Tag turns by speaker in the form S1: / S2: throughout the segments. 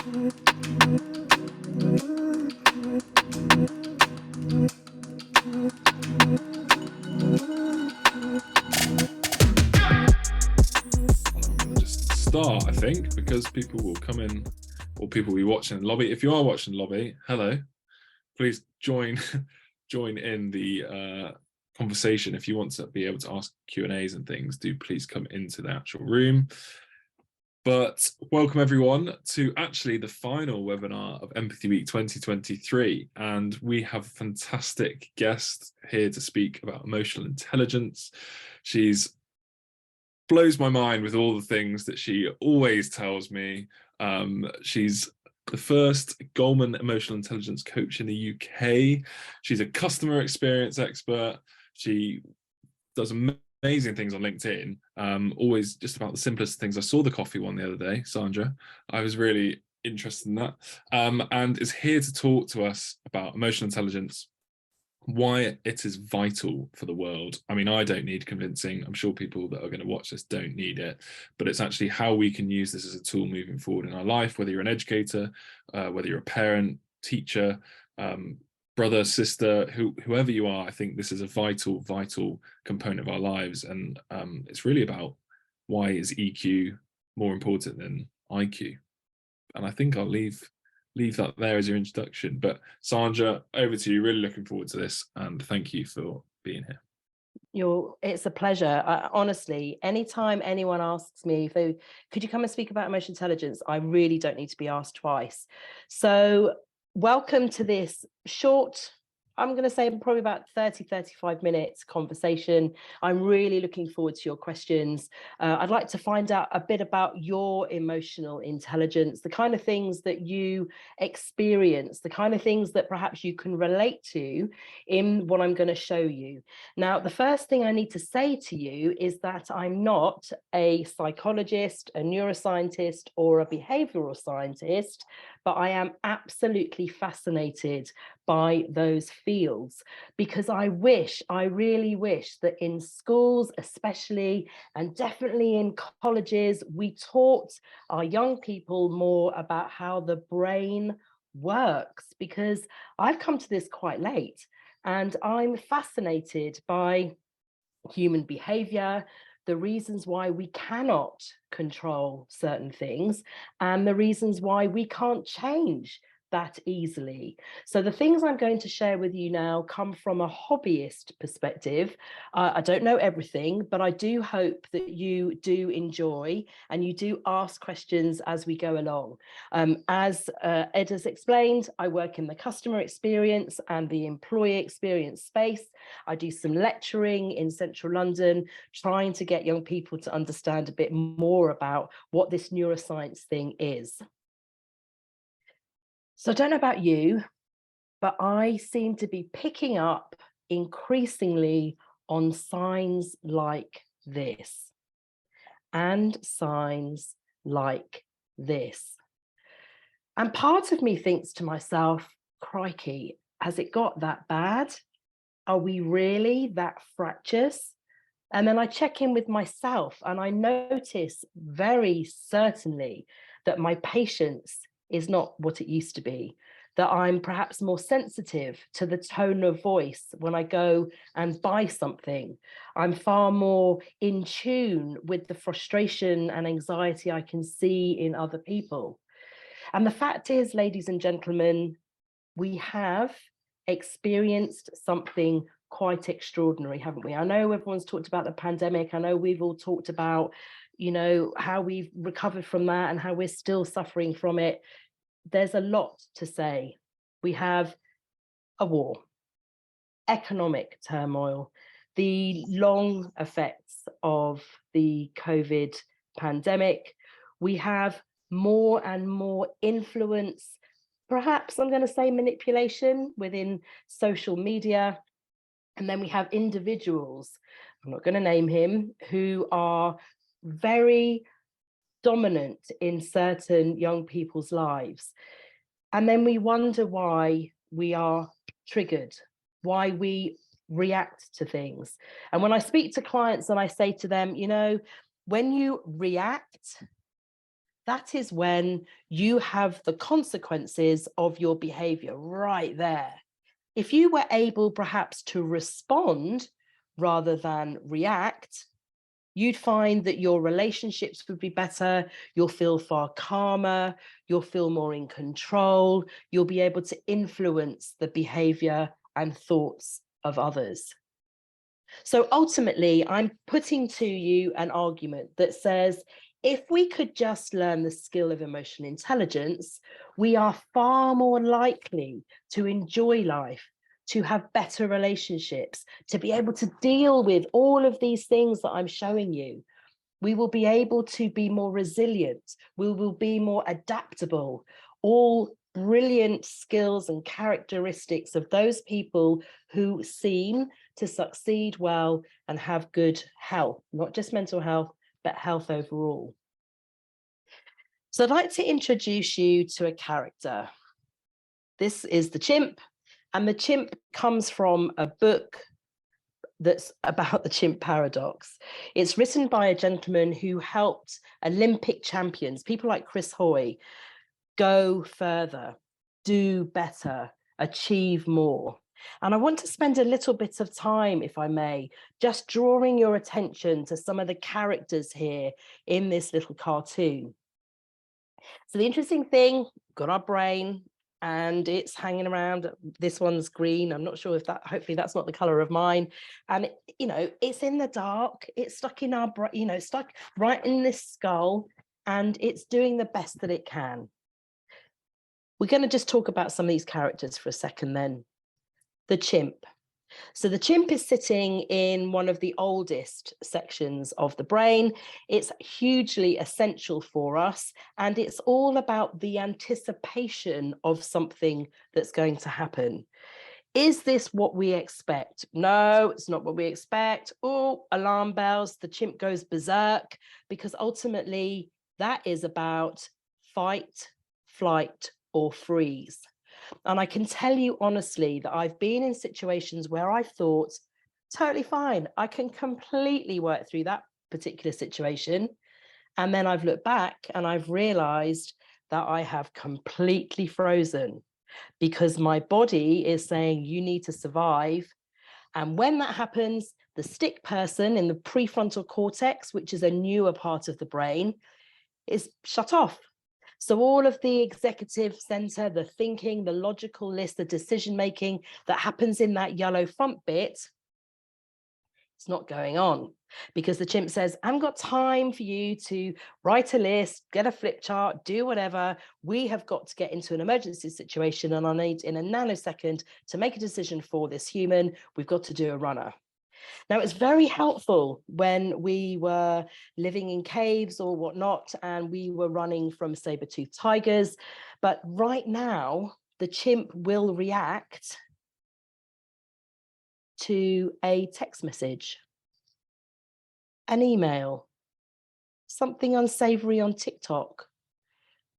S1: Just start, I think, because people will come in, or people will be watching in the lobby. If you are watching the lobby, hello, please join in the conversation. If you want to be able to ask Q&As and things, do please come into the actual room. But welcome everyone to actually the final webinar of Empathy Week 2023, and we have a fantastic guest here to speak about emotional intelligence. She's blows my mind with all the things that she always tells me. She's the first Goldman Emotional Intelligence Coach in the UK. She's a customer experience expert. She does amazing things on LinkedIn, always just about the simplest things. I saw the coffee one the other day, Sandra. I was really interested in that, and is here to talk to us about emotional intelligence, why it is vital for the world. I mean, I don't need convincing. I'm sure people that are going to watch this don't need it, but it's actually how we can use this as a tool moving forward in our life, whether you're an educator, whether you're a parent, teacher, brother, sister, whoever you are. I think this is a vital component of our lives, and it's really about why is EQ more important than IQ. And I think I'll leave that there as your introduction. But Sandra, over to you. Really looking forward to this, and thank you for being here.
S2: It's a pleasure. Honestly, anytime anyone asks me if could you come and speak about emotional intelligence, I really don't need to be asked twice. So welcome to this short, I'm going to say probably about 35 minutes conversation. I'm really looking forward to your questions. I'd like to find out a bit about your emotional intelligence, the kind of things that you experience, the kind of things that perhaps you can relate to in what I'm going to show you. Now, the first thing I need to say to you is that I'm not a psychologist, a neuroscientist, or a behavioral scientist, but I am absolutely fascinated by those fields, because I really wish that in schools especially, and definitely in colleges, we taught our young people more about how the brain works, because I've come to this quite late and I'm fascinated by human behavior, the reasons why we cannot control certain things, and the reasons why we can't change that easily. So the things I'm going to share with you now come from a hobbyist perspective. I don't know everything, but I do hope that you do enjoy and you do ask questions as we go along. As Ed has explained, I work in the customer experience and the employee experience space. I do some lecturing in central London, trying to get young people to understand a bit more about what this neuroscience thing is. So I don't know about you, but I seem to be picking up increasingly on signs like this and signs like this. And part of me thinks to myself, crikey, has it got that bad? Are we really that fractious? And then I check in with myself and I notice very certainly that my patience is not what it used to be, that I'm perhaps more sensitive to the tone of voice when I go and buy something. I'm far more in tune with the frustration and anxiety I can see in other people. And the fact is, ladies and gentlemen, we have experienced something quite extraordinary, haven't we? I know everyone's talked about the pandemic. I know we've all talked about, how we've recovered from that and how we're still suffering from it. There's a lot to say. We have a war, economic turmoil, the long effects of the COVID pandemic. We have more and more influence, perhaps I'm going to say manipulation within social media. And then we have individuals, I'm not going to name him, who are very dominant in certain young people's lives. And then we wonder why we are triggered, why we react to things. And when I speak to clients and I say to them, when you react, that is when you have the consequences of your behavior right there. If you were able perhaps to respond rather than react, you'd find that your relationships would be better, you'll feel far calmer, you'll feel more in control, you'll be able to influence the behavior and thoughts of others. So ultimately, I'm putting to you an argument that says, if we could just learn the skill of emotional intelligence, we are far more likely to enjoy life, to have better relationships, to be able to deal with all of these things that I'm showing you. We will be able to be more resilient. We will be more adaptable. All brilliant skills and characteristics of those people who seem to succeed well and have good health, not just mental health, but health overall. So I'd like to introduce you to a character. This is the chimp, and the chimp comes from a book that's about the chimp paradox. It's written by a gentleman who helped Olympic champions, people like Chris Hoy, go further, do better, achieve more. And I want to spend a little bit of time, if I may, just drawing your attention to some of the characters here in this little cartoon. So the interesting thing, got our brain, and it's hanging around. This one's green. I'm not sure if that, hopefully that's not the color of mine. And, you know, it's in the dark. It's stuck in our brain, you know, stuck right in this skull, and it's doing the best that it can. We're going to just talk about some of these characters for a second then. The chimp. So the chimp is sitting in one of the oldest sections of the brain. It's hugely essential for us, and it's all about the anticipation of something that's going to happen. Is this what we expect? No, it's not what we expect. Oh, alarm bells, the chimp goes berserk, because ultimately that is about fight, flight, or freeze. And I can tell you honestly that I've been in situations where I thought, totally fine, I can completely work through that particular situation. And then I've looked back and I've realized that I have completely frozen, because my body is saying you need to survive. And when that happens, the stick person in the prefrontal cortex, which is a newer part of the brain, is shut off. So all of the executive center, the thinking, the logical list, the decision making that happens in that yellow front bit, it's not going on, because the chimp says, I haven't got time for you to write a list, get a flip chart, do whatever. We have got to get into an emergency situation, and I need in a nanosecond to make a decision for this human. We've got to do a runner. Now, it's very helpful when we were living in caves or whatnot, and we were running from saber-toothed tigers. But right now, the chimp will react to a text message, an email, something unsavory on TikTok.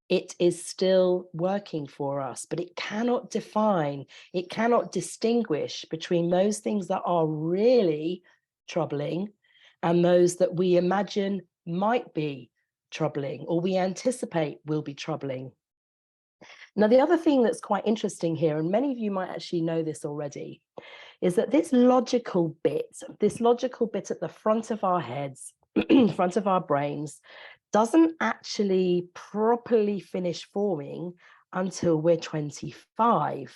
S2: It is still working for us, but it cannot define, it cannot distinguish between those things that are really troubling and those that we imagine might be troubling or we anticipate will be troubling. Now, the other thing that's quite interesting here, and many of you might actually know this already, is that this logical bit at the front of our heads, front of our brains, doesn't actually properly finish forming until we're 25.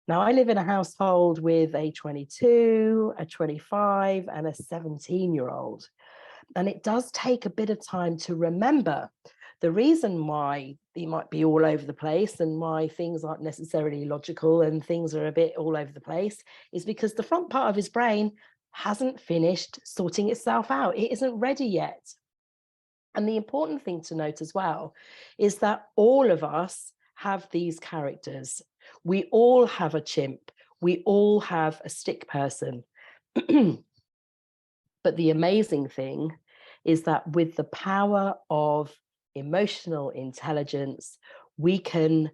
S2: Now, I live in a household with a 22, a 25, and a 17-year-old. And it does take a bit of time to remember. The reason why you might be all over the place and why things aren't necessarily logical and things are a bit all over the place is because the front part of his brain hasn't finished sorting itself out. It isn't ready yet. And the important thing to note as well is that all of us have these characters. We all have a chimp. We all have a stick person. But the amazing thing is that with the power of emotional intelligence, we can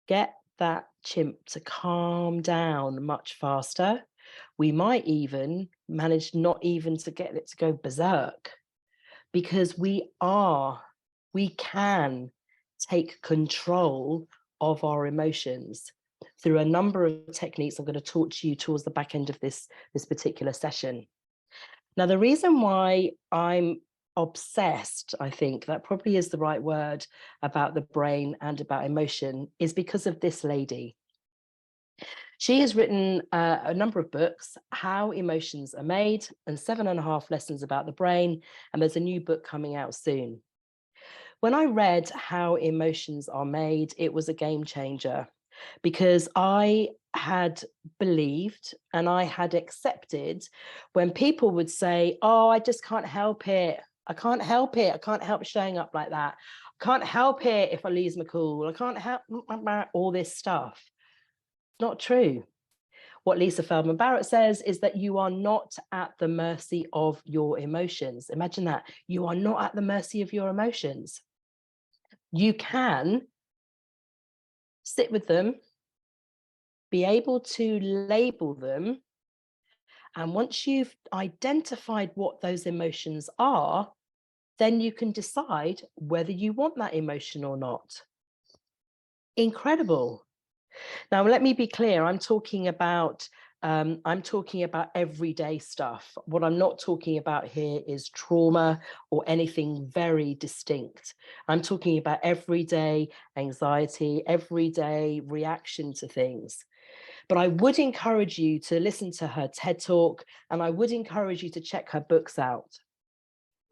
S2: get that chimp to calm down much faster. We might even manage not even to get it to go berserk, because we are We can take control of our emotions through a number of techniques I'm going to talk to you towards the back end of this particular session. Now, the reason why I'm obsessed, I think that probably is the right word, about the brain and about emotion is because of this lady. She has written a number of books, How Emotions Are Made, and 7.5 Lessons About the Brain, and there's a new book coming out soon. When I read How Emotions Are Made, it was a game changer because I had believed and I had accepted when people would say, oh, I just can't help it. I can't help it. I can't help showing up like that. I can't help it if I lose my cool. I can't help all this stuff. Not true. What Lisa Feldman Barrett says is that you are not at the mercy of your emotions. Imagine that. You are not at the mercy of your emotions. You can sit with them, be able to label them. And once you've identified what those emotions are, then you can decide whether you want that emotion or not. Incredible. Now, let me be clear. I'm talking about everyday stuff. What I'm not talking about here is trauma or anything very distinct. I'm talking about everyday anxiety, everyday reaction to things. But I would encourage you to listen to her TED Talk, and I would encourage you to check her books out.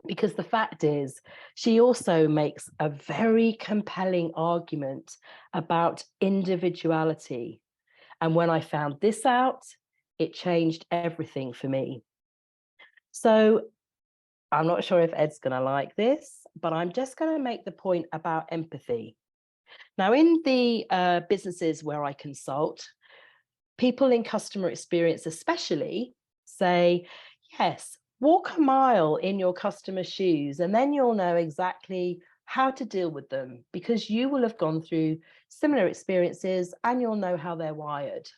S2: Because the fact is, she also makes a very compelling argument about individuality. And when I found this out, it changed everything for me. So I'm not sure if Ed's going to like this, but I'm just going to make the point about empathy. Now, in the businesses where I consult, people in customer experience especially say, yes, walk a mile in your customer's shoes, and then you'll know exactly how to deal with them because you will have gone through similar experiences and you'll know how they're wired.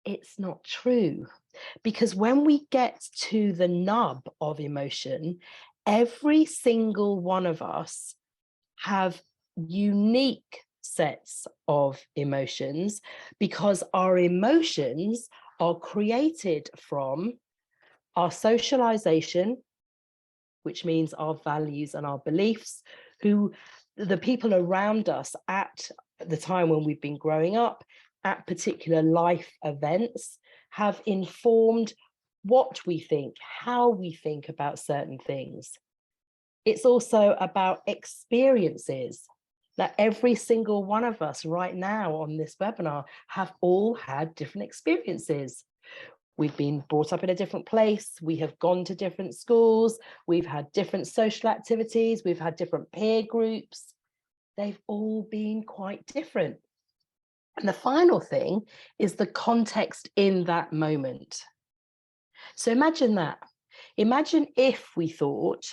S2: It's not true, because when we get to the nub of emotion, every single one of us have unique sets of emotions because our emotions are created from our socialization, which means our values and our beliefs, who the people around us at the time when we've been growing up, at particular life events, have informed what we think, how we think about certain things. It's also about experiences that every single one of us right now on this webinar have all had different experiences. We've been brought up in a different place. We have gone to different schools. We've had different social activities. We've had different peer groups. They've all been quite different. And the final thing is the context in that moment. So imagine that. Imagine if we thought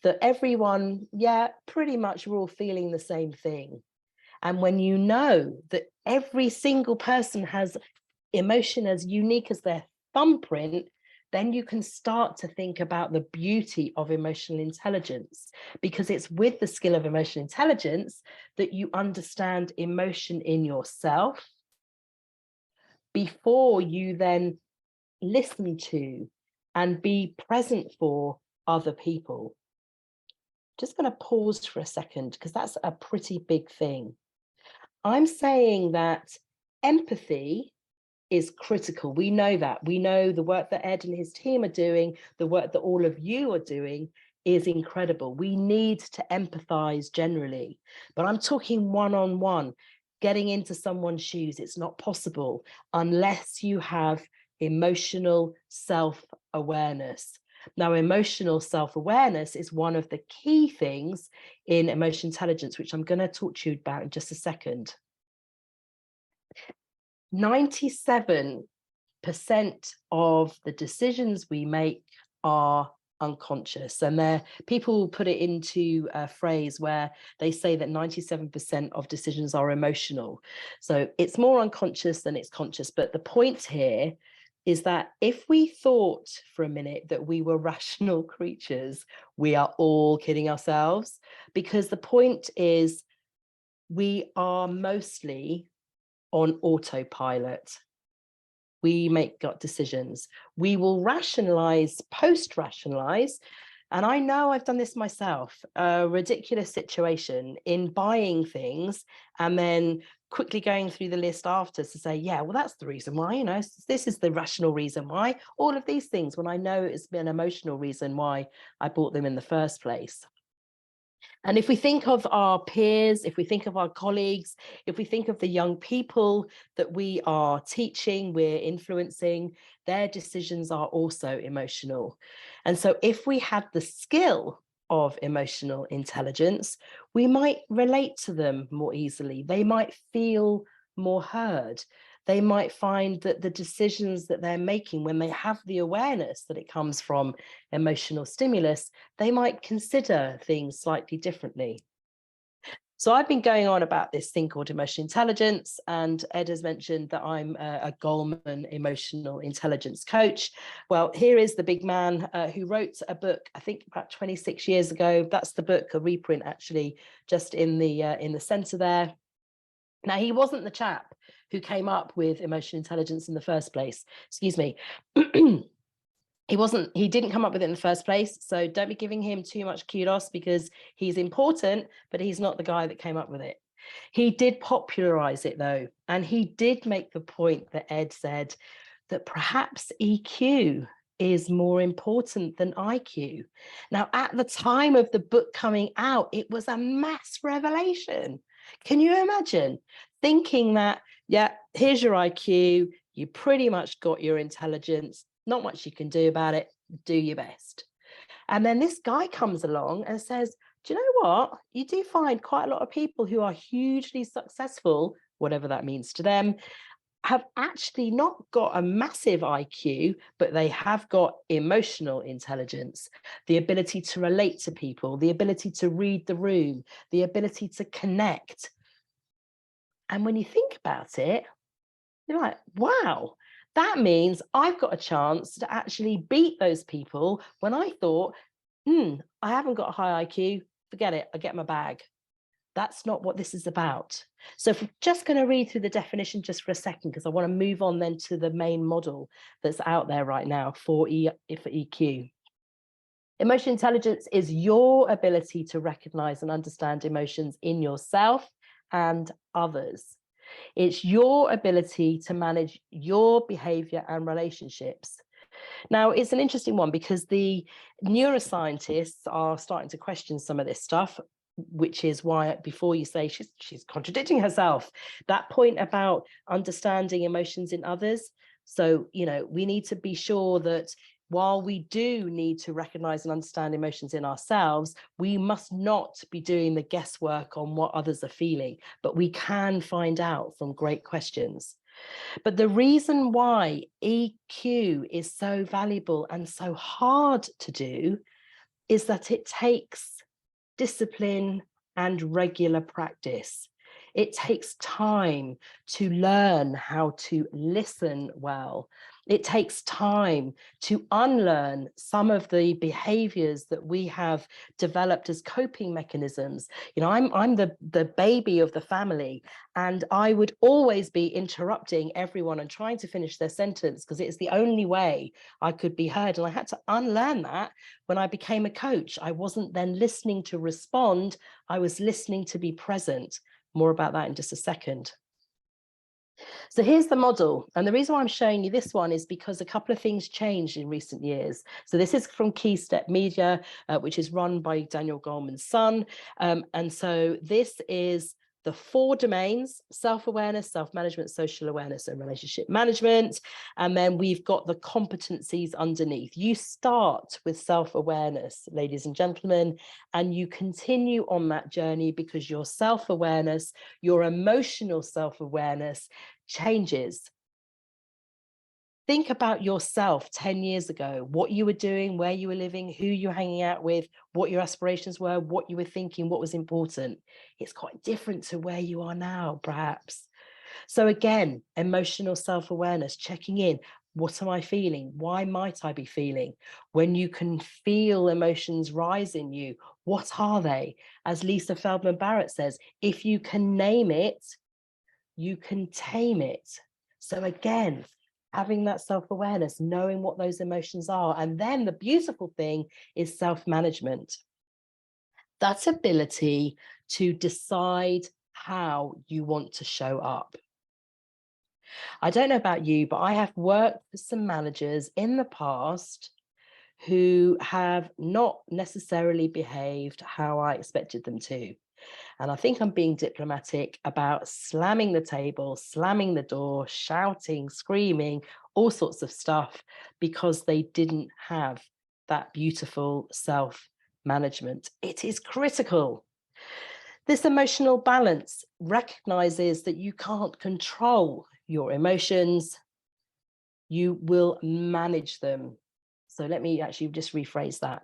S2: that everyone, yeah, pretty much we're all feeling the same thing. And when you know that every single person has emotion as unique as their thumbprint, then you can start to think about the beauty of emotional intelligence, because it's with the skill of emotional intelligence that you understand emotion in yourself before you then listen to and be present for other people. Just going to pause for a second, because that's a pretty big thing. I'm saying that empathy is critical. We know that. We know the work that Ed and his team are doing, the work that all of you are doing is incredible. We need to empathize generally, but I'm talking one-on-one, getting into someone's shoes. It's not possible unless you have emotional self-awareness. Now, emotional self-awareness is one of the key things in emotional intelligence, which I'm going to talk to you about in just a second. 97% of the decisions we make are unconscious. And people put it into a phrase where they say that 97% of decisions are emotional. So it's more unconscious than it's conscious. But the point here is that if we thought for a minute that we were rational creatures, we are all kidding ourselves, because the point is we are mostly on autopilot. We make gut decisions. We will rationalize, post-rationalize. And I know I've done this myself, a ridiculous situation in buying things and then quickly going through the list after to say, yeah, well, that's the reason why, you know, this is the rational reason why, all of these things, when I know it's been an emotional reason why I bought them in the first place. And if we think of our peers, if we think of our colleagues, if we think of the young people that we are teaching, we're influencing, their decisions are also emotional. And so if we had the skill of emotional intelligence, we might relate to them more easily. They might feel more heard. They might find that the decisions that they're making, when they have the awareness that it comes from emotional stimulus, they might consider things slightly differently. So I've been going on about this thing called emotional intelligence, and Ed has mentioned that I'm a Goleman emotional intelligence coach. Well, here is the big man who wrote a book, I think about 26 years ago. That's the book, a reprint actually, just in the center there. Now, he wasn't the chap who came up with emotional intelligence in the first place. Excuse me. He didn't come up with it in the first place. So don't be giving him too much kudos, because he's important, but he's not the guy that came up with it. He did popularize it though. And he did make the point that Ed said, that perhaps EQ is more important than IQ. Now, at the time of the book coming out, it was a mass revelation. Can you imagine thinking that, yeah, here's your IQ, you pretty much got your intelligence, not much you can do about it, do your best. And then this guy comes along and says, do you know what? You do find quite a lot of people who are hugely successful, whatever that means to them, have actually not got a massive IQ, but they have got emotional intelligence, the ability to relate to people, the ability to read the room, the ability to connect. And when you think about it, you're like, wow, that means I've got a chance to actually beat those people when I thought, I haven't got a high IQ, forget it, I get my bag. That's not what this is about. So if we're just going to read through the definition just for a second, because I want to move on then to the main model that's out there right now for EQ. Emotional intelligence is your ability to recognize and understand emotions in yourself and others. It's your ability to manage your behavior and relationships. Now, it's an interesting one because the neuroscientists are starting to question some of this stuff, which is why before you say she's contradicting herself, that point about understanding emotions in others. So, you know, we need to be sure that while we do need to recognize and understand emotions in ourselves, we must not be doing the guesswork on what others are feeling, but we can find out from great questions. But the reason why EQ is so valuable and so hard to do is that it takes discipline and regular practice. It takes time to learn how to listen well. It takes time to unlearn some of the behaviors that we have developed as coping mechanisms. You know, I'm the baby of the family, and I would always be interrupting everyone and trying to finish their sentence because it's the only way I could be heard. And I had to unlearn that when I became a coach. I wasn't then listening to respond, I was listening to be present. More about that in just a second. So here's the model. And the reason why I'm showing you this one is because a couple of things changed in recent years. So this is from Key Step Media, which is run by Daniel Goleman's son. And so this is the 4 domains: self-awareness, self-management, social awareness, and relationship management. And then we've got the competencies underneath. You start with self-awareness, ladies and gentlemen, and you continue on that journey because your self-awareness, your emotional self-awareness changes. Think about yourself 10 years ago, what you were doing, where you were living, who you were hanging out with, what your aspirations were, what you were thinking, what was important. It's quite different to where you are now, perhaps. So again, emotional self-awareness, checking in. What am I feeling? Why might I be feeling? When you can feel emotions rise in you, what are they? As Lisa Feldman Barrett says, if you can name it, you can tame it. So again, having that self-awareness, knowing what those emotions are. And then the beautiful thing is self-management. That ability to decide how you want to show up. I don't know about you, but I have worked for some managers in the past who have not necessarily behaved how I expected them to. And I think I'm being diplomatic about slamming the table, slamming the door, shouting, screaming, all sorts of stuff, because they didn't have that beautiful self-management. It is critical. This emotional balance recognizes that you can't control your emotions, you will manage them. So let me actually just rephrase that.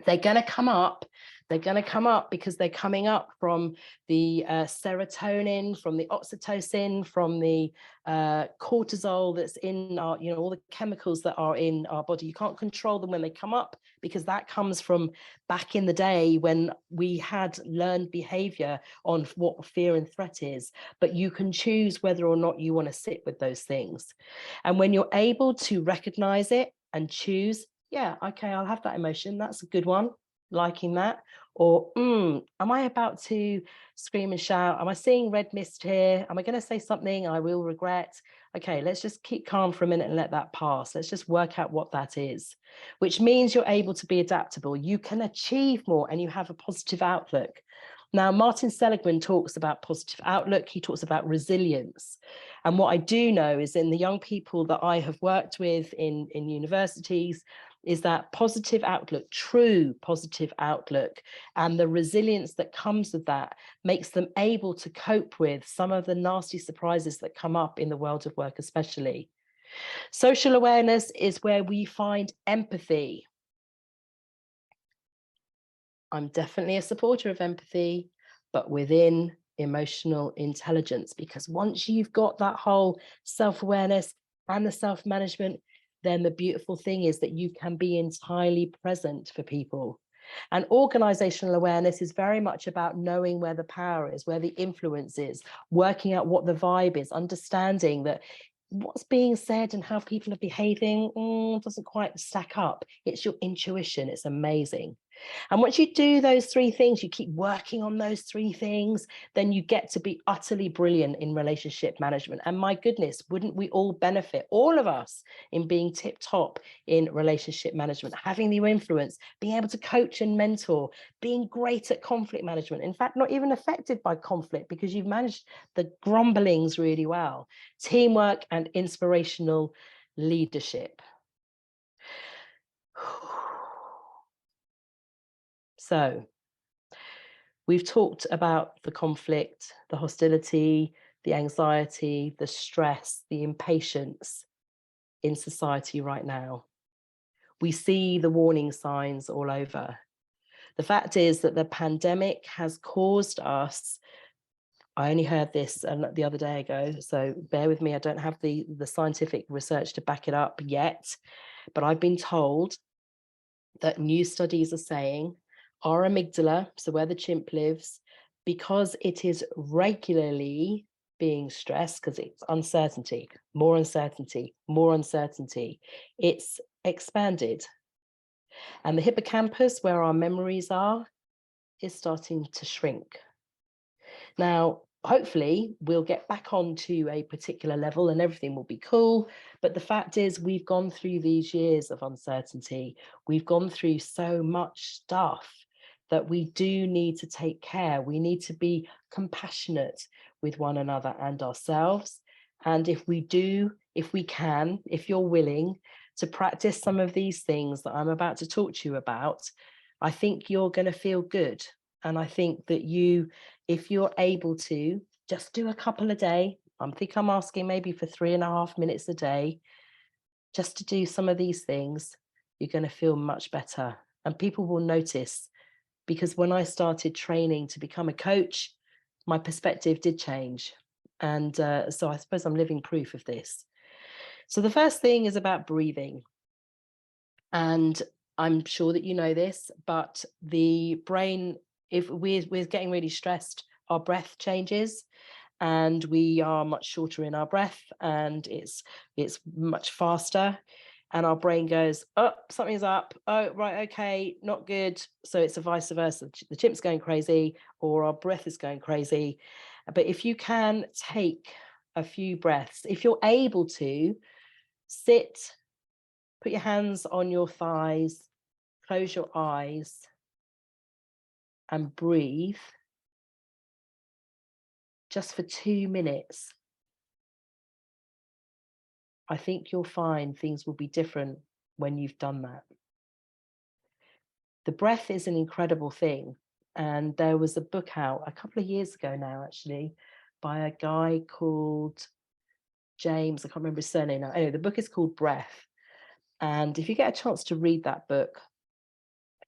S2: They're going to come up. They're going to come up because they're coming up from the serotonin, from the oxytocin, from the cortisol that's in our, all the chemicals that are in our body. You can't control them when they come up, because that comes from back in the day when we had learned behavior on what fear and threat is. But you can choose whether or not you want to sit with those things. And when you're able to recognize it and choose, yeah, okay, I'll have that emotion. That's a good one, liking that. Or, am I about to scream and shout? Am I seeing red mist here? Am I going to say something I will regret? Okay, let's just keep calm for a minute and let that pass. Let's just work out what that is, which means you're able to be adaptable. You can achieve more and you have a positive outlook. Now, Martin Seligman talks about positive outlook. He talks about resilience. And what I do know is in the young people that I have worked with in universities, is that positive outlook, true positive outlook, and the resilience that comes with that makes them able to cope with some of the nasty surprises that come up in the world of work, especially. Social awareness is where we find empathy. I'm definitely a supporter of empathy, but within emotional intelligence, because once you've got that whole self-awareness and the self-management, then the beautiful thing is that you can be entirely present for people. And organizational awareness is very much about knowing where the power is, where the influence is, working out what the vibe is, understanding that what's being said and how people are behaving doesn't quite stack up. It's your intuition. It's amazing. And once you do those three things, you keep working on those three things, then you get to be utterly brilliant in relationship management. And my goodness, wouldn't we all benefit, all of us, in being tip top in relationship management, having the influence, being able to coach and mentor, being great at conflict management. In fact, not even affected by conflict because you've managed the grumblings really well. Teamwork and inspirational leadership. So we've talked about the conflict, the hostility, the anxiety, the stress, the impatience in society right now. We see the warning signs all over. The fact is that the pandemic has caused us, I only heard this the other day ago, so bear with me, I don't have the scientific research to back it up yet, but I've been told that new studies are saying our amygdala, so where the chimp lives, because it is regularly being stressed, because it's uncertainty, more uncertainty, more uncertainty, it's expanded. And the hippocampus, where our memories are, is starting to shrink. Now, hopefully we'll get back onto a particular level and everything will be cool. But the fact is, we've gone through these years of uncertainty. We've gone through so much stuff that we do need to take care. We need to be compassionate with one another and ourselves. And if we do, if we can, if you're willing to practice some of these things that I'm about to talk to you about, I think you're going to feel good. And I think that if you're able to just do a couple a day, I think I'm asking maybe for 3.5 minutes a day, just to do some of these things, you're going to feel much better. And people will notice, because when I started training to become a coach, my perspective did change. And so I suppose I'm living proof of this. So the first thing is about breathing. And I'm sure that you know this, but the brain, if we're getting really stressed, our breath changes and we are much shorter in our breath, and it's much faster, and our brain goes, oh, something's up, oh right, okay, not good. So it's a vice versa, the chimp's going crazy or our breath is going crazy. But if you can take a few breaths, if you're able to sit, put your hands on your thighs, close your eyes and breathe just for 2 minutes, I think you'll find things will be different when you've done that. The breath is an incredible thing. And there was a book out a couple of years ago now, actually, by a guy called James. I can't remember his surname now. Anyway, the book is called Breath. And if you get a chance to read that book,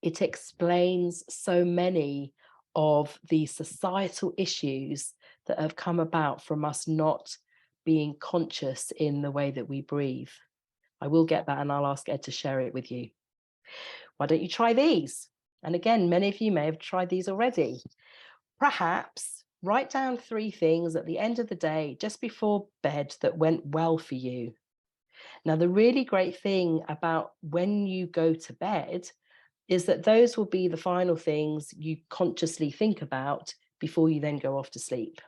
S2: it explains so many of the societal issues that have come about from us not being conscious in the way that we breathe. I will get that and I'll ask Ed to share it with you. Why don't you try these? And again, many of you may have tried these already. Perhaps write down 3 things at the end of the day, just before bed, that went well for you. Now, the really great thing about when you go to bed is that those will be the final things you consciously think about before you then go off to sleep.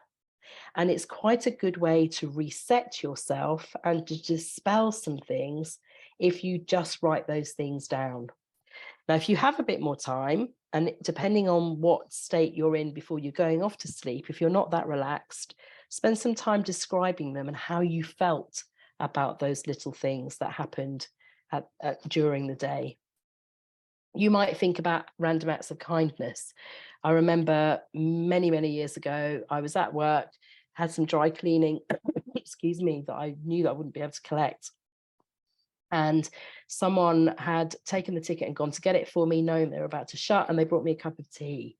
S2: And it's quite a good way to reset yourself and to dispel some things if you just write those things down. Now, if you have a bit more time, and depending on what state you're in before you're going off to sleep, if you're not that relaxed, spend some time describing them and how you felt about those little things that happened during the day. You might think about random acts of kindness. I remember many, many years ago, I was at work, had some dry cleaning, excuse me, that I knew that I wouldn't be able to collect. And someone had taken the ticket and gone to get it for me, knowing they were about to shut, and they brought me a cup of tea.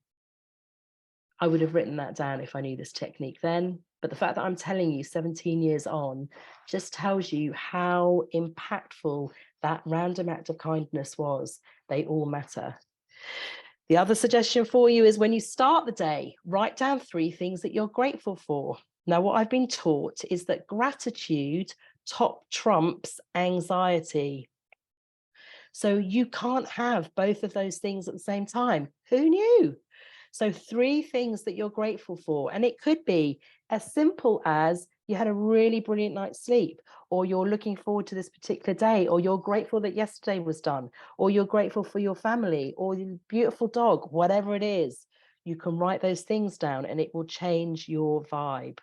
S2: I would have written that down if I knew this technique then. But the fact that I'm telling you 17 years on just tells you how impactful that random act of kindness was. They all matter. The other suggestion for you is when you start the day, write down 3 things that you're grateful for. Now, what I've been taught is that gratitude top trumps anxiety. So you can't have both of those things at the same time. Who knew? So 3 things that you're grateful for. And it could be as simple as you had a really brilliant night's sleep, or you're looking forward to this particular day, or you're grateful that yesterday was done, or you're grateful for your family, or your beautiful dog, whatever it is. You can write those things down and it will change your vibe.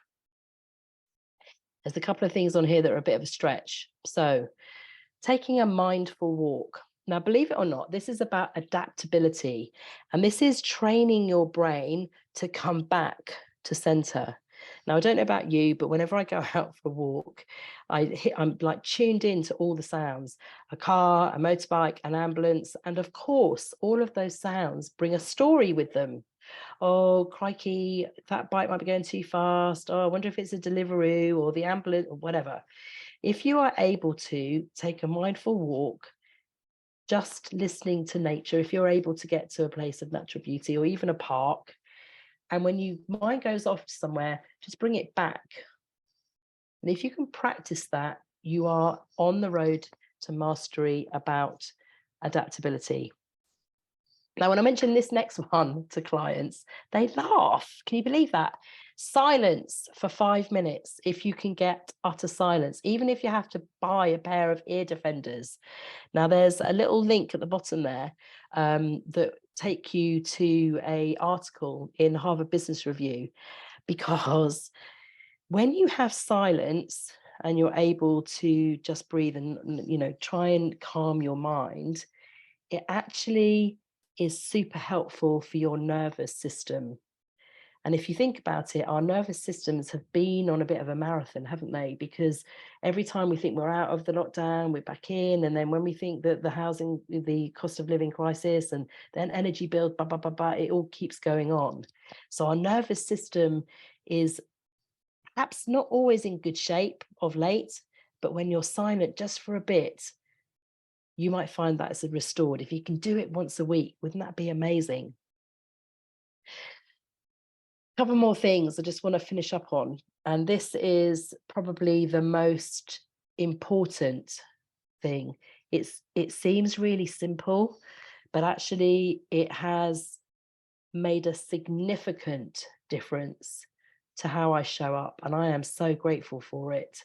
S2: There's a couple of things on here that are a bit of a stretch. So taking a mindful walk. Now, believe it or not, this is about adaptability. And this is training your brain to come back to center. Now, I don't know about you, but whenever I go out for a walk, I'm like tuned into all the sounds, a car, a motorbike, an ambulance. And of course, all of those sounds bring a story with them. Oh, crikey, that bike might be going too fast. Oh, I wonder if it's a Deliveroo or the ambulance or whatever. If you are able to take a mindful walk, just listening to nature, if you're able to get to a place of natural beauty or even a park, and when your mind goes off somewhere, just bring it back. And if you can practice that, you are on the road to mastery about adaptability. Now, when I mention this next one to clients, they laugh. Can you believe that? Silence for 5 minutes, if you can get utter silence, even if you have to buy a pair of ear defenders. Now, there's a little link at the bottom there that take you to an article in Harvard Business Review, because when you have silence and you're able to just breathe and, you know, try and calm your mind, it actually is super helpful for your nervous system. And if you think about it, our nervous systems have been on a bit of a marathon, haven't they? Because every time we think we're out of the lockdown, we're back in. And then when we think that the housing, the cost of living crisis and then energy bill, it all keeps going on. So our nervous system is perhaps not always in good shape of late, but when you're silent just for a bit, you might find that it's restored. If you can do it once a week, wouldn't that be amazing? A couple more things I just want to finish up on, and this is probably the most important thing. It seems really simple, but actually it has made a significant difference to how I show up, and I am so grateful for it.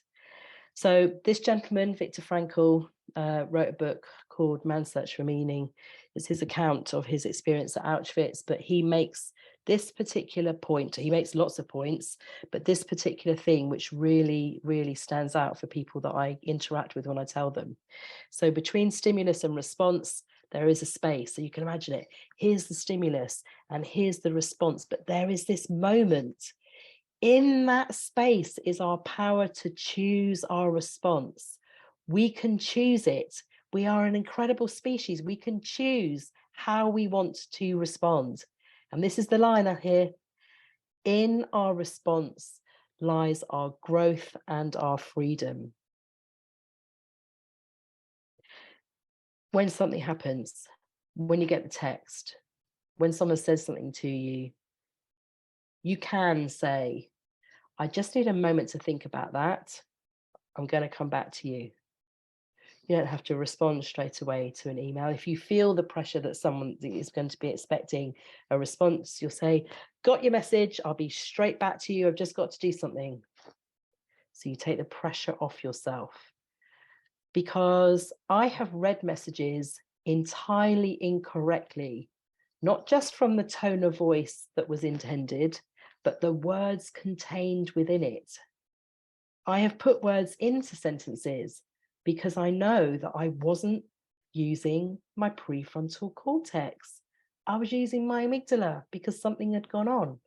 S2: So this gentleman, Viktor Frankl, wrote a book called Man's Search for Meaning. It's his account of his experience at Auschwitz, but he makes this particular point. He makes lots of points, but this particular thing, which really, really stands out for people that I interact with when I tell them. So between stimulus and response, there is a space. So you can imagine it. Here's the stimulus and here's the response, but there is this moment. In that space is our power to choose our response. We can choose it. We are an incredible species. We can choose how we want to respond. And this is the line out here. In our response lies our growth and our freedom. When something happens, when you get the text, when someone says something to you, you can say, I just need a moment to think about that. I'm going to come back to you. You don't have to respond straight away to an email. If you feel the pressure that someone is going to be expecting a response, you'll say, got your message. I'll be straight back to you. I've just got to do something. So you take the pressure off yourself. Because I have read messages entirely incorrectly, not just from the tone of voice that was intended, but the words contained within it. I have put words into sentences because I know that I wasn't using my prefrontal cortex. I was using my amygdala because something had gone on.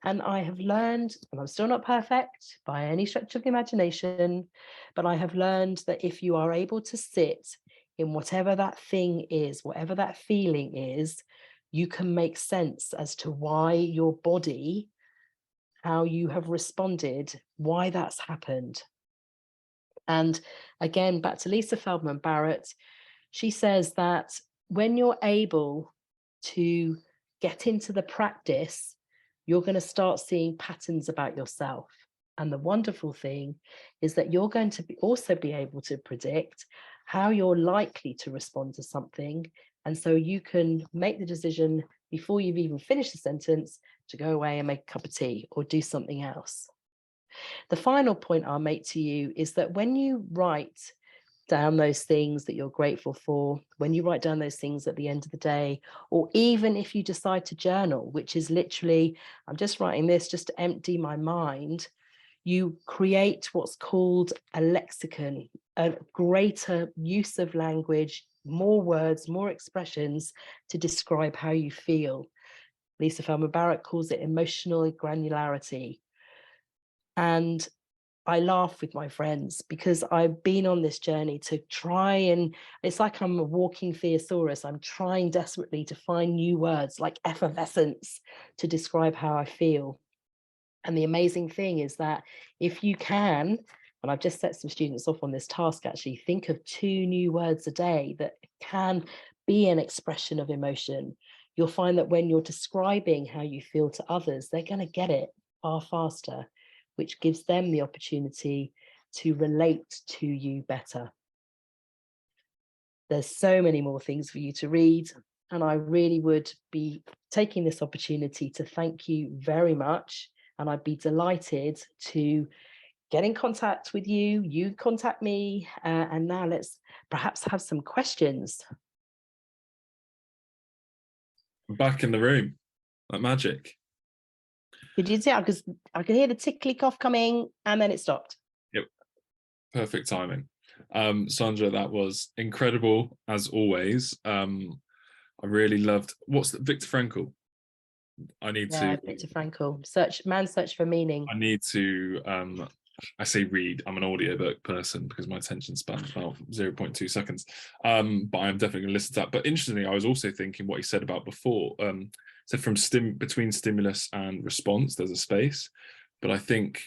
S2: And I have learned, and I'm still not perfect by any stretch of the imagination, but I have learned that if you are able to sit in whatever that thing is, whatever that feeling is, you can make sense as to why your body, how you have responded, why that's happened. And again, back to Lisa Feldman Barrett, she says that when you're able to get into the practice, you're going to start seeing patterns about yourself. And the wonderful thing is that you're going to also be able to predict how you're likely to respond to something. And so you can make the decision before you've even finished the sentence to go away and make a cup of tea or do something else. The final point I'll make to you is that when you write down those things that you're grateful for, when you write down those things at the end of the day, or even if you decide to journal, which is literally, I'm just writing this just to empty my mind, you create what's called a lexicon, a greater use of language, more words, more expressions to describe how you feel. Lisa Feldman Barrett calls it emotional granularity. And I laugh with my friends because I've been on this journey to try, and it's like I'm a walking thesaurus. I'm trying desperately to find new words like effervescence to describe how I feel. And the amazing thing is that if you can, and I've just set some students off on this task, actually, think of 2 new words a day that can be an expression of emotion. You'll find that when you're describing how you feel to others, they're going to get it far faster, which gives them the opportunity to relate to you better. There's so many more things for you to read, and I really would be taking this opportunity to thank you very much. And I'd be delighted to get in contact with you. You contact me, and now let's perhaps have some questions.
S1: I'm back in the room, like magic.
S2: Did you see? Because I could hear the tickly cough coming, and then it stopped.
S1: Yep, perfect timing. Sandra, that was incredible as always. I really loved. What's Viktor Frankl? I need to.
S2: Viktor Frankl. Man's Search for Meaning.
S1: I need to. I say read. I'm an audiobook person because my attention span is about 0.2 seconds. But I'm definitely going to listen to that. But interestingly, I was also thinking what he said about before. So from between stimulus and response, there's a space. But I think,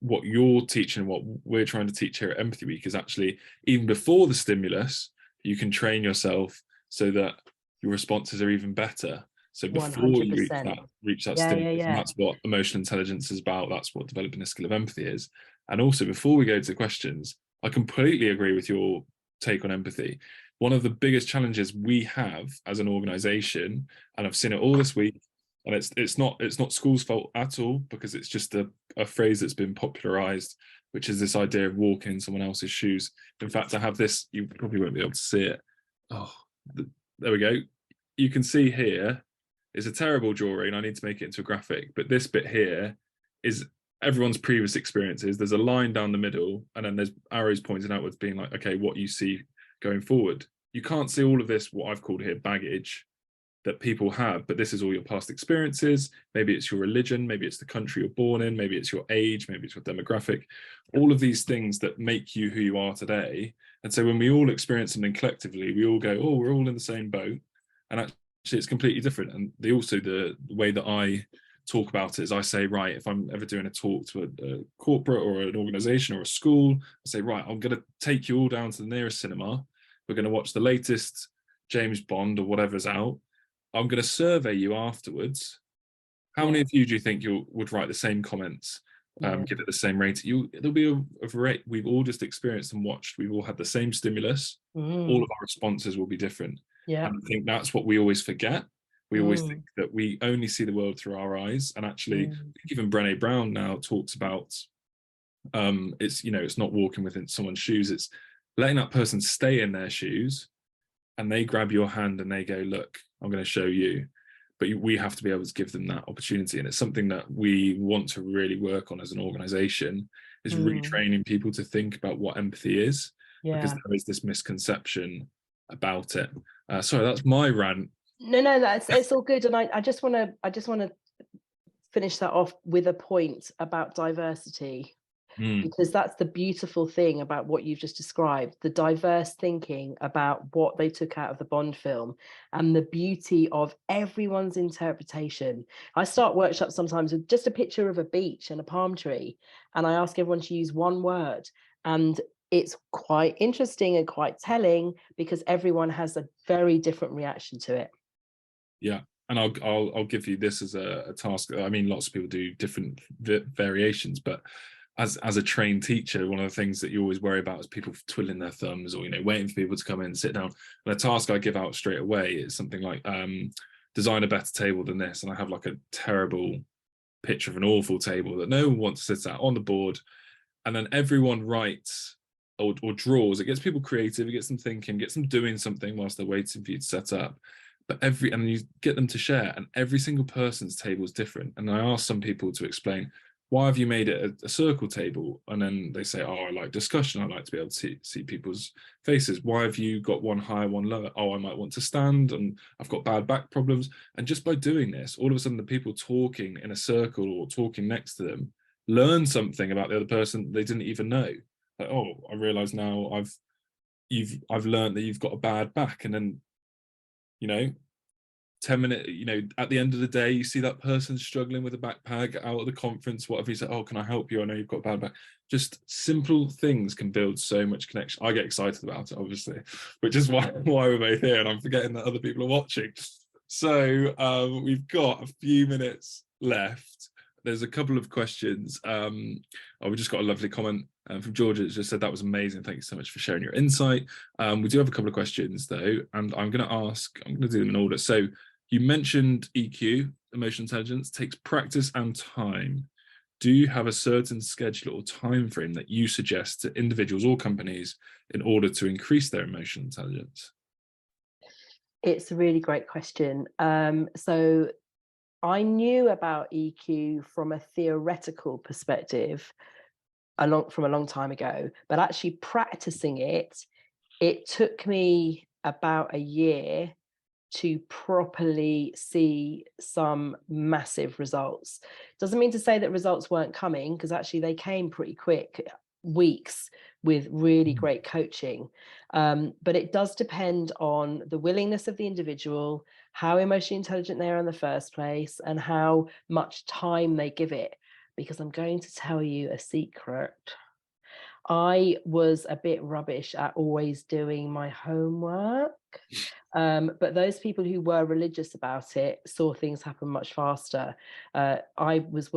S1: what you're teaching, what we're trying to teach here at Empathy Week is actually, even before the stimulus, you can train yourself so that your responses are even better. So before you
S2: 100%.
S1: reach that
S2: Yeah,
S1: stimulus, and
S2: yeah.
S1: that's what emotional intelligence is about. That's what developing a skill of empathy is. And also, before we go to the questions, I completely agree with your take on empathy. One of the biggest challenges we have as an organization, and I've seen it all this week, and it's not school's fault at all, because it's just a phrase that's been popularized, which is this idea of walking in someone else's shoes. In fact, I have this, you probably won't be able to see it. Oh, there we go. You can see here, it's a terrible drawing. I need to make it into a graphic, but this bit here is everyone's previous experiences. There's a line down the middle, and then there's arrows pointing outwards being like, okay, what you see going forward. You can't see all of this, what I've called here baggage, that people have, but this is all your past experiences. Maybe it's your religion, maybe it's the country you're born in, maybe it's your age, maybe it's your demographic, all of these things that make you who you are today. And so when we all experience something collectively, we all go, oh, we're all in the same boat. And actually it's completely different. And the way that I talk about it is, I say, right, if I'm ever doing a talk to a corporate or an organization or a school, I say, right, I'm going to take you all down to the nearest cinema. We're going to watch the latest James Bond or whatever's out. I'm going to survey you afterwards. How many of you do you think would write the same comments, give it the same rating? There'll be a rate. We've all just experienced and watched. We've all had the same stimulus. All of our responses will be different.
S2: Yeah.
S1: And I think that's what we always forget. We always think that we only see the world through our eyes. And actually, even Brené Brown now talks about, it's not walking within someone's shoes. It's letting that person stay in their shoes, and they grab your hand and they go, look, I'm going to show you. But we have to be able to give them that opportunity. And it's something that we want to really work on as an organization, is retraining people to think about what empathy is, because there is this misconception about it. Sorry, that's my rant.
S2: No, it's all good. And I just want to finish that off with a point about diversity. Because that's the beautiful thing about what you've just described, the diverse thinking about what they took out of the Bond film and the beauty of everyone's interpretation. I start workshops sometimes with just a picture of a beach and a palm tree, and I ask everyone to use one word. And it's quite interesting and quite telling, because everyone has a very different reaction to it.
S1: Yeah. And I'll give you this as a task. I mean, lots of people do different variations, but as a trained teacher, one of the things that you always worry about is people twiddling their thumbs, or waiting for people to come in and sit down. And a task I give out straight away is something like design a better table than this. And I have like a terrible picture of an awful table that no one wants to sit at on the board. And then everyone writes or draws. It gets people creative, it gets them thinking, gets them doing something whilst they're waiting for you to set up. But and you get them to share, and every single person's table is different. And I ask some people to explain, why have you made it a circle table? And then they say, oh, I like discussion. I like to be able to see people's faces. Why have you got one higher, one lower? Oh, I might want to stand, and I've got bad back problems. And just by doing this, all of a sudden the people talking in a circle or talking next to them learn something about the other person they didn't even know. Like, oh, I realize now I've learned that you've got a bad back. And then 10 minutes, at the end of the day, you see that person struggling with a backpack out of the conference, whatever, you say, oh, can I help you? I know you've got a bad back. Just simple things can build so much connection. I get excited about it, obviously, which is why we're both here, and I'm forgetting that other people are watching. So we've got a few minutes left. There's a couple of questions. We just got a lovely comment from Georgia. It just said, that was amazing. Thank you so much for sharing your insight. We do have a couple of questions though, and I'm going to do them in order. So you mentioned EQ, emotional intelligence, takes practice and time. Do you have a certain schedule or time frame that you suggest to individuals or companies in order to increase their emotional intelligence?
S2: It's a really great question. So I knew about EQ from a theoretical perspective from a long time ago, but actually practicing it took me about a year to properly see some massive results. Doesn't mean to say that results weren't coming, because actually they came pretty quick, weeks, with really great coaching. But it does depend on the willingness of the individual, how emotionally intelligent they are in the first place, and how much time they give it. because I'm going to tell you a secret. I was a bit rubbish at always doing my homework. But those people who were religious about it saw things happen much faster. I was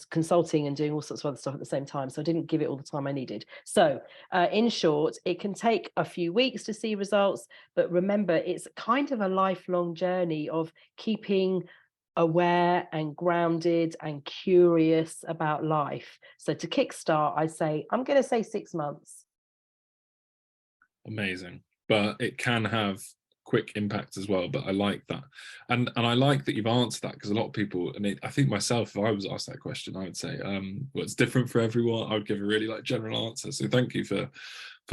S2: consulting and doing all sorts of other stuff at the same time, so I didn't give it all the time I needed. So in short, it can take a few weeks to see results, but remember, it's kind of a lifelong journey of keeping aware and grounded and curious about life. So to kickstart, I'm going to say 6 months.
S1: Amazing. But it can have quick impact as well. But I like that. And I like that you've answered that, because a lot of people, and I think myself, if I was asked that question, I would say, well, it's different for everyone. I would give a really general answer. So thank you for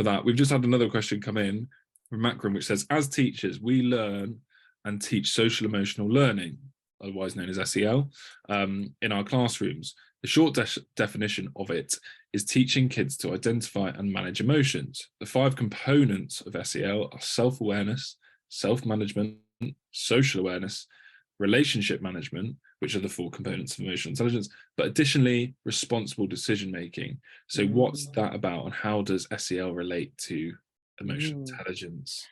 S1: that. We've just had another question come in from Macron, which says, as teachers, we learn and teach social emotional learning, otherwise known as SEL, in our classrooms. The short definition of it is teaching kids to identify and manage emotions. The 5 components of SEL are self-awareness, self-management, social awareness, relationship management, which are the 4 components of emotional intelligence, but additionally, responsible decision-making. So what's that about, and how does SEL relate to emotional intelligence?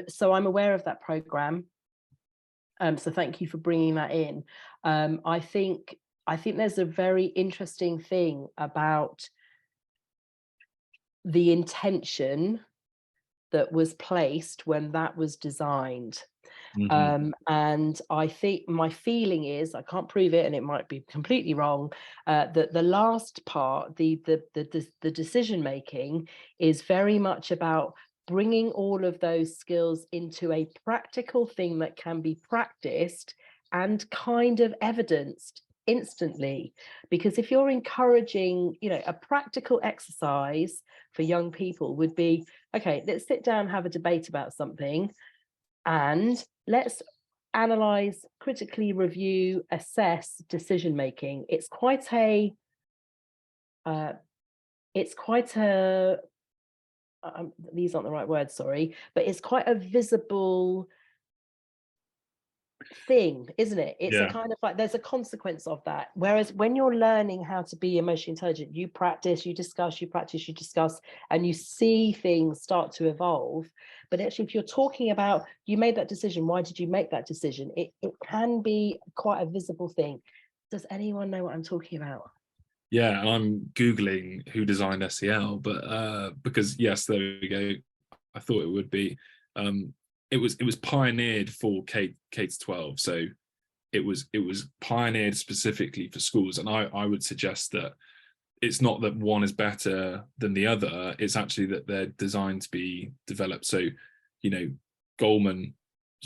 S2: So I'm aware of that program. So thank you for bringing that in. I think there's a very interesting thing about the intention that was placed when that was designed. And I think my feeling is, I can't prove it and it might be completely wrong, that the last part, the decision making, is very much about bringing all of those skills into a practical thing that can be practiced and kind of evidenced instantly. Because if you're encouraging, a practical exercise for young people would be, okay, let's sit down, have a debate about something, and let's analyze, critically review, assess decision making. It's quite a these aren't the right words, sorry, but it's quite a visible thing, isn't it? It's a kind of like, there's a consequence of that. Whereas when you're learning how to be emotionally intelligent, you practice, you discuss, you practice, you discuss, and you see things start to evolve. But actually, if you're talking about, you made that decision, why did you make that decision? It can be quite a visible thing. Does anyone know what I'm talking about?
S1: Yeah, I'm Googling who designed SEL, but because yes, there we go. I thought it would be. It was pioneered for K-12, so it was pioneered specifically for schools. And I would suggest that it's not that one is better than the other. It's actually that they're designed to be developed. So, Goleman's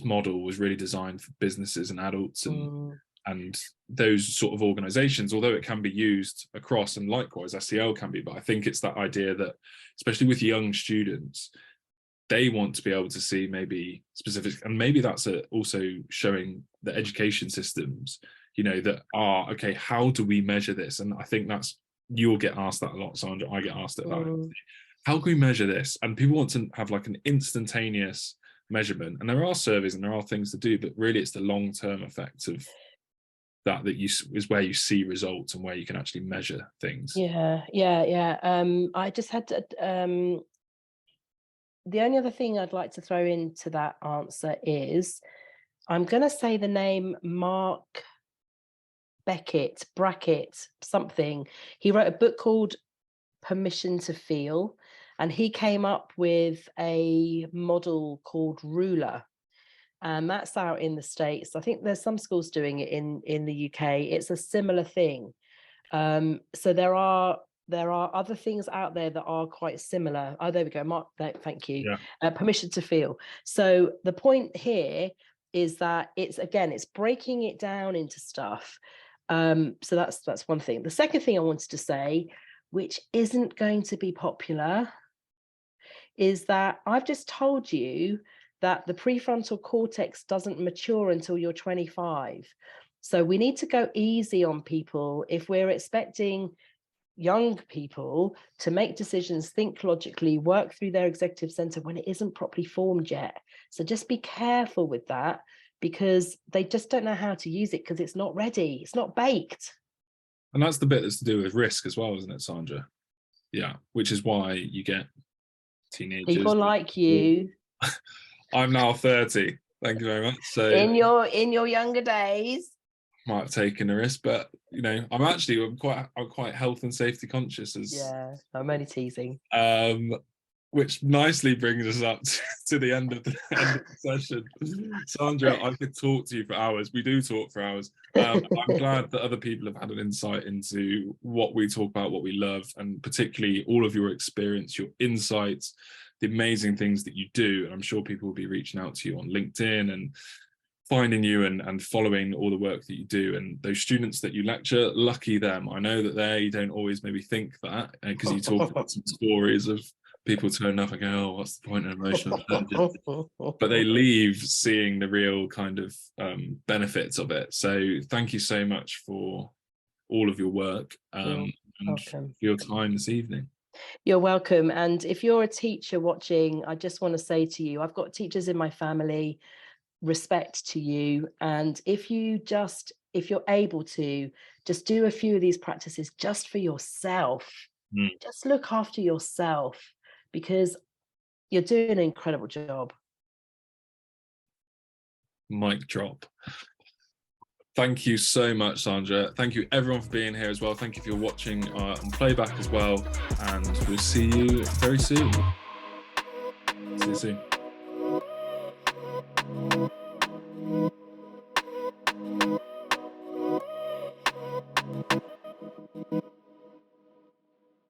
S1: model was really designed for businesses and adults and those sort of organizations, although it can be used across, and likewise SEL can be. But I think it's that idea that, especially with young students, they want to be able to see maybe specific, and maybe that's also showing the education systems, that are, okay, how do we measure this? And I think you'll get asked that a lot, Sandra. I get asked it about how can we measure this? And people want to have like an instantaneous measurement. And there are surveys and there are things to do, but really it's the long-term effect of that is where you see results and where you can actually measure things.
S2: Yeah. I just had to, the only other thing I'd like to throw into that answer is, I'm going to say the name Mark Brackett something. He wrote a book called Permission to Feel, and he came up with a model called Ruler. And that's out in the States. I think there's some schools doing it in the UK. It's a similar thing. So there are other things out there that are quite similar. Oh, there we go, Mark. Thank you. Yeah. Permission to Feel. So the point here is that it's breaking it down into stuff. So that's one thing. The second thing I wanted to say, which isn't going to be popular, is that I've just told you that the prefrontal cortex doesn't mature until you're 25. So we need to go easy on people if we're expecting young people to make decisions, think logically, work through their executive center when it isn't properly formed yet. So just be careful with that, because they just don't know how to use it because it's not ready. It's not baked.
S1: And that's the bit that's to do with risk as well, isn't it, Sandra? Yeah, which is why you get teenagers.
S2: People like you.
S1: I'm now 30. Thank you very much. So
S2: in your younger days,
S1: might have taken a risk, but you know, I'm quite health and safety conscious as
S2: yeah, I'm only teasing.
S1: Which nicely brings us up to the end of the session. Sandra, I could talk to you for hours. We do talk for hours. I'm glad that other people have had an insight into what we talk about, what we love, and particularly all of your experience, your insights, the amazing things that you do. And I'm sure people will be reaching out to you on LinkedIn and finding you and following all the work that you do. And those students that you lecture, lucky them. I know that they don't always maybe think that, because you talk about some stories of people turn up and go, oh, what's the point of emotional intelligence? But they leave seeing the real kind of benefits of it. So thank you so much for all of your work and for your time this evening.
S2: You're welcome. And if you're a teacher watching, I just want to say to you, I've got teachers in my family, respect to you. And if you're able to, just do a few of these practices just for yourself. Just look after yourself, because you're doing an incredible job. Mic
S1: drop. Thank you so much, Sandra. Thank you everyone for being here as well. Thank you for watching on playback as well. And we'll see you very soon. See you soon.